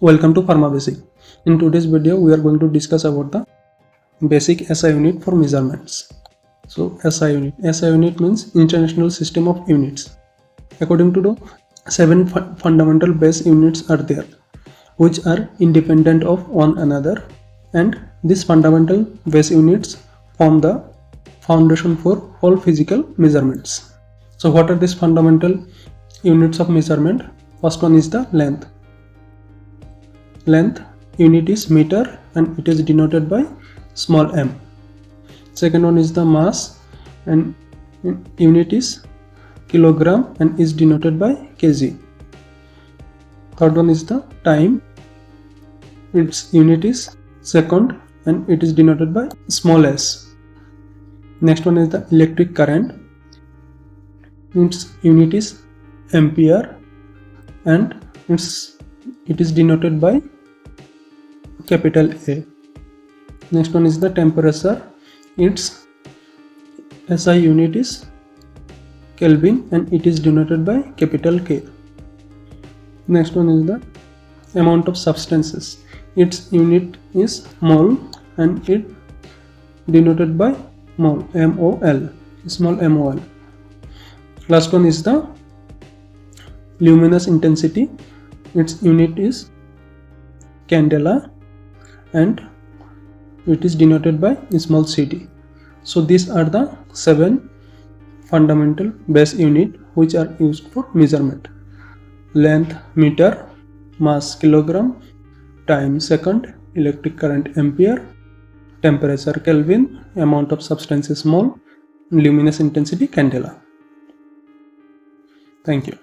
Welcome to Pharma Basic. In today's video, we are going to discuss about the basic SI unit for measurements. So SI unit means International System of Units. According to the 7 fundamental base units are there, which are independent of one another, and these fundamental base units form the foundation for all physical measurements. So what are these fundamental units of measurement? First one is the length. Length unit is meter and it is denoted by small m. Second one is the mass and unit is kilogram and is denoted by kg. Third one is the time. Its unit is second and it is denoted by small s. Next one is the electric current. Its unit is ampere and it is denoted by capital A. Next one is the temperature. Its SI unit is kelvin and it is denoted by capital K. Next one is the amount of substances. Its unit is mole and it denoted by mole, MOL, small MOL. Last one is the luminous intensity. Its unit is candela and it is denoted by small ct. So these are the 7 fundamental base unit which are used for measurement. Length meter, mass kilogram, time second, electric current ampere, temperature kelvin, amount of substance is mole, luminous intensity candela. Thank you.